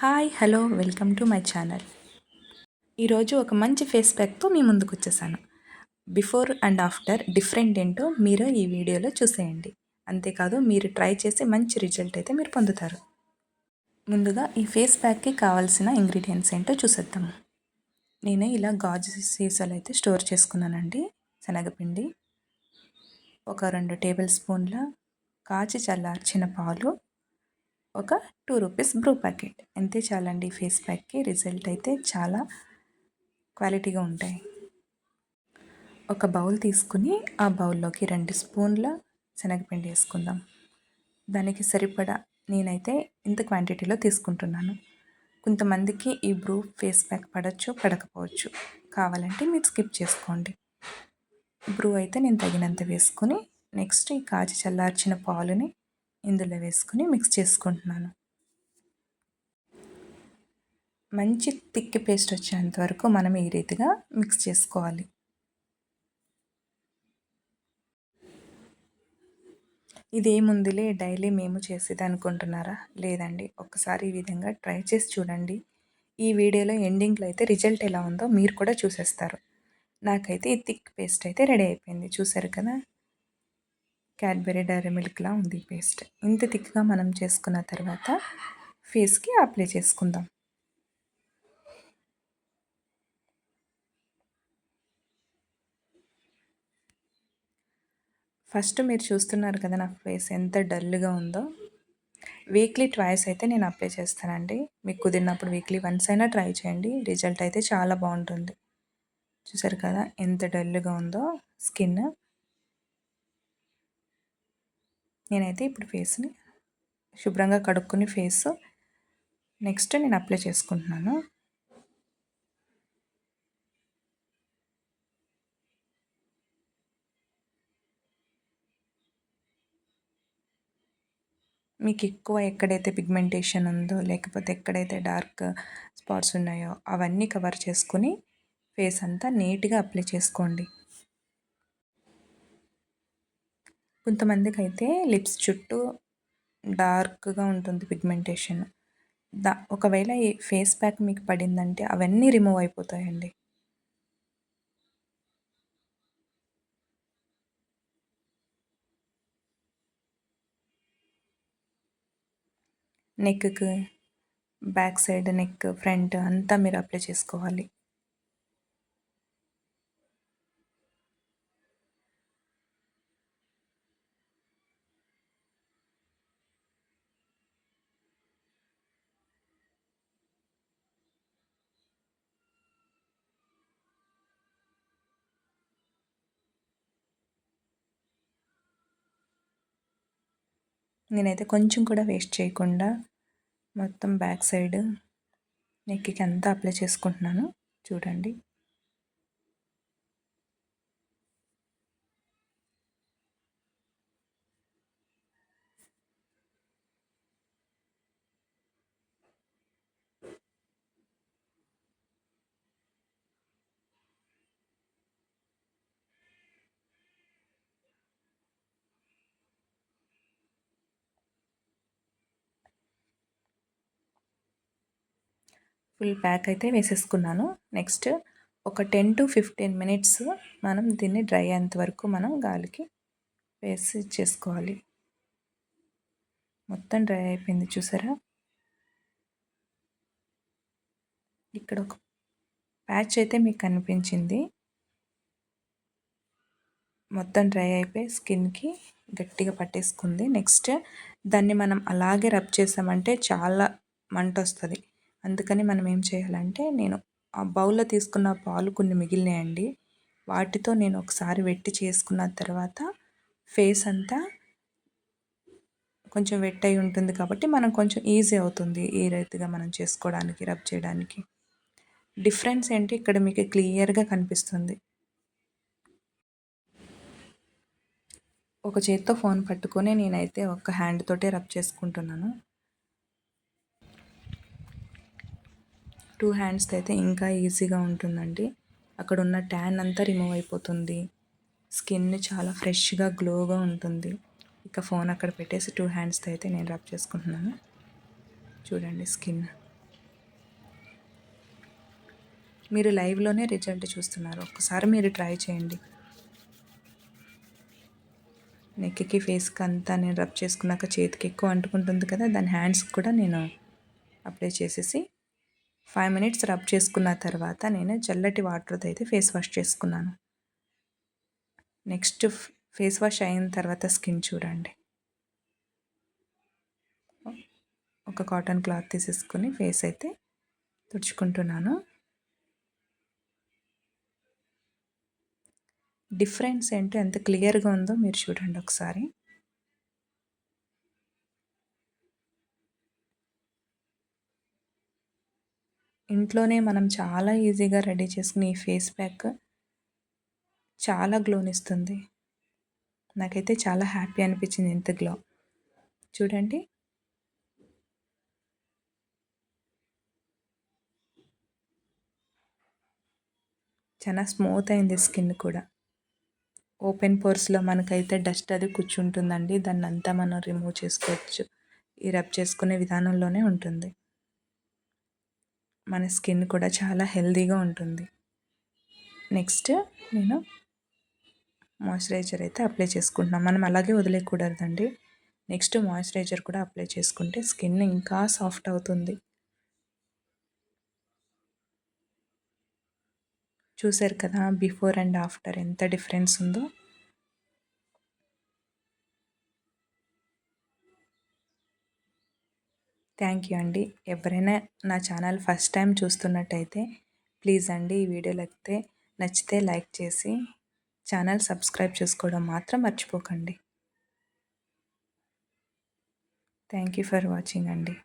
Hi hello welcome to my channel. ఈరోజు ఒక మంచి ఫేస్ ప్యాక్తో మీ ముందుకు వచ్చేసాను. బిఫోర్ అండ్ ఆఫ్టర్ డిఫరెంట్ ఏంటో మీరు ఈ వీడియోలో చూసేయండి. అంతేకాదు మీరు ట్రై చేసి మంచి రిజల్ట్ అయితే మీరు పొందుతారు. ముందుగా ఈ ఫేస్ ప్యాక్కి కావాల్సిన ఇంగ్రీడియంట్స్ ఏంటో చూసేద్దాము. నేను ఇలా గాజు సీసాలు అయితే స్టోర్ చేసుకున్నానండి. శనగపిండి, ఒక 2 టేబుల్ స్పూన్ల కాచి చల్లార్చిన పాలు, ఒక 2 రూపీస్ బ్రూ ప్యాకెట్. అంతే చాలండి. ఫేస్ ప్యాక్కి రిజల్ట్ అయితే చాలా క్వాలిటీగా ఉంటాయి. ఒక బౌల్ తీసుకుని ఆ బౌల్లోకి 2 స్పూన్ల శనగపిండి వేసుకుందాం. దానికి సరిపడా నేనైతే ఇంత క్వాంటిటీలో తీసుకుంటున్నాను. కొంతమందికి ఈ బ్రూ ఫేస్ ప్యాక్ పడవచ్చు, పడకపోవచ్చు. కావాలంటే మీరు స్కిప్ చేసుకోండి. బ్రూ అయితే నేను తగినంత వేసుకుని నెక్స్ట్ ఈ కాచి చల్లార్చిన పాలుని ఇందులో వేసుకుని మిక్స్ చేసుకుంటున్నాను. మంచి థిక్ పేస్ట్ వచ్చేంత వరకు మనం ఈ రీతిగా మిక్స్ చేసుకోవాలి. ఇదేముందిలే డైలీ మేము చేసేది అనుకుంటున్నారా? లేదండి, ఒక్కసారి ఈ విధంగా ట్రై చేసి చూడండి. ఈ వీడియోలో ఎండింగ్లో అయితే రిజల్ట్ ఎలా ఉందో మీరు కూడా చూసేస్తారు. నాకైతే ఈ థిక్ పేస్ట్ అయితే రెడీ అయిపోయింది. చూసారు కదా, క్యాడ్బరీ డైరీ మిల్క్లా ఉంది పేస్ట్. ఇంత థిక్గా మనం చేసుకున్న తర్వాత ఫేస్కి అప్లై చేసుకుందాం. ఫస్ట్ మీరు చూస్తున్నారు కదా నా ఫేస్ ఎంత డల్గా ఉందో. వీక్లీ ట్వైస్ అయితే నేను అప్లై చేస్తానండి. మీకు కుదిరినప్పుడు వీక్లీ వన్స్ అయినా ట్రై చేయండి. రిజల్ట్ అయితే చాలా బాగుంటుంది. చూసారు కదా ఎంత డల్గా ఉందో స్కిన్. నేనైతే ఇప్పుడు ఫేస్ని శుభ్రంగా కడుక్కుని ఫేస్ నెక్స్ట్ నేను అప్లై చేసుకుంటున్నాను. మీకు ఎక్కువ ఎక్కడైతే పిగ్మెంటేషన్ ఉందో లేకపోతే ఎక్కడైతే డార్క్ స్పాట్స్ ఉన్నాయో అవన్నీ కవర్ చేసుకుని ఫేస్ అంతా నీట్గా అప్లై చేసుకోండి. కొంతమందికి అయితే లిప్స్ చుట్టూ డార్క్గా ఉంటుంది పిగ్మెంటేషన్. ఒకవేళ ఈ ఫేస్ ప్యాక్ మీకు పడిందంటే అవన్నీ రిమూవ్ అయిపోతాయండి. నెక్కి, బ్యాక్ సైడ్ నెక్, ఫ్రంట్ అంతా మీరు అప్లై చేసుకోవాలి. నేనైతే కొంచెం కూడా వేస్ట్ చేయకుండా మొత్తం బ్యాక్ సైడ్ నెక్కి అంతా అప్లై చేసుకుంటున్నాను. చూడండి. ఫుల్ ప్యాక్ అయితే వేసేసుకున్నాను. నెక్స్ట్ ఒక 10 to 15 మినిట్స్ మనం దీన్ని డ్రై అయ్యేంత వరకు మనం గాలికి వేసి చేసుకోవాలి. మొత్తం డ్రై అయిపోయింది చూసారా. ఇక్కడ ఒక ప్యాచ్ అయితే మీకు కనిపించింది. మొత్తం డ్రై అయిపోయి స్కిన్కి గట్టిగా పట్టేసుకుంది. నెక్స్ట్ దాన్ని మనం అలాగే రబ్ చేసామంటే చాలా మంట వస్తుంది. అందుకని మనం ఏం చేయాలంటే, నేను ఆ బౌల్లో తీసుకున్న పాలు కొన్ని మిగిలినాయండి. వాటితో నేను ఒకసారి వెట్టి చేసుకున్న తర్వాత ఫేస్ అంతా కొంచెం వెట్ అయి ఉంటుంది కాబట్టి మనం కొంచెం ఈజీ అవుతుంది ఈ రీతిగా మనం చేసుకోవడానికి, రబ్ చేయడానికి. డిఫరెన్స్ ఏంటి ఇక్కడ మీకు క్లియర్గా కనిపిస్తుంది. ఒక చేత్తో ఫోన్ పట్టుకొని నేనైతే ఒక హ్యాండ్ తోటే రబ్ చేసుకుంటున్నాను. 2 హ్యాండ్స్తో అయితే ఇంకా ఈజీగా ఉంటుందండి. అక్కడ ఉన్న ట్యాన్ అంతా రిమూవ్ అయిపోతుంది. స్కిన్ చాలా ఫ్రెష్గా గ్లోగా ఉంటుంది. ఇక ఫోన్ అక్కడ పెట్టేసి 2 హ్యాండ్స్తో అయితే నేను రబ్ చేసుకుంటున్నాను. చూడండి స్కిన్ మీరు లైవ్లోనే రిజల్ట్ చూస్తున్నారు. ఒక్కసారి మీరు ట్రై చేయండి. నెక్కి ఫేస్కి అంతా నేను రబ్ చేసుకున్నాక చేతికి ఎక్కువ అంటుకుంటుంది కదా, దాని హ్యాండ్స్కి కూడా నేను అప్లై చేసేసి 5 మినిట్స్ రబ్ చేసుకున్న తర్వాత నేను చల్లటి వాటర్తో అయితే ఫేస్ వాష్ చేసుకున్నాను. నెక్స్ట్ ఫేస్ వాష్ అయిన తర్వాత స్కిన్ చూడండి. ఒక కాటన్ క్లాత్ తీసేసుకొని ఫేస్ అయితే తుడుచుకుంటున్నాను. డిఫరెన్స్ ఏంటో ఎంత క్లియర్గా ఉందో మీరు చూడండి ఒకసారి. ఇంట్లోనే మనం చాలా ఈజీగా రెడీ చేసుకునే ఈ ఫేస్ ప్యాక్ చాలా గ్లోనిస్తుంది. నాకైతే చాలా హ్యాపీ అనిపించింది ఇంత గ్లో. చూడండి, చాలా స్మూత్ అయింది స్కిన్ కూడా. ఓపెన్ పోర్స్లో మనకైతే డస్ట్ అది కూర్చుంటుందండి, దాన్ని అంతా మనం రిమూవ్ చేసుకోవచ్చు. ఈ రబ్ చేసుకునే విధానంలోనే ఉంటుంది. మన స్కిన్ కూడా చాలా హెల్తీగా ఉంటుంది. నెక్స్ట్ నేను మాయిశ్చరైజర్ అయితే అప్లై చేసుకుంటున్నాను. మనం అలాగే వదిలేయకూడదండి. నెక్స్ట్ మాయిశ్చరైజర్ కూడా అప్లై చేసుకుంటే స్కిన్ ఇంకా సాఫ్ట్ అవుతుంది. చూసారు కదా బిఫోర్ అండ్ ఆఫ్టర్ ఎంత డిఫరెన్స్ ఉందో. థ్యాంక్ యూ అండి. ఎవరైనా నా ఛానల్ ఫస్ట్ టైం చూస్తున్నట్టయితే ప్లీజ్ అండి, ఈ వీడియో నచ్చితే లైక్ చేసి ఛానల్ సబ్స్క్రైబ్ చేసుకోవడం మాత్రం మర్చిపోకండి. థ్యాంక్ యూ ఫర్ వాచింగ్ అండి.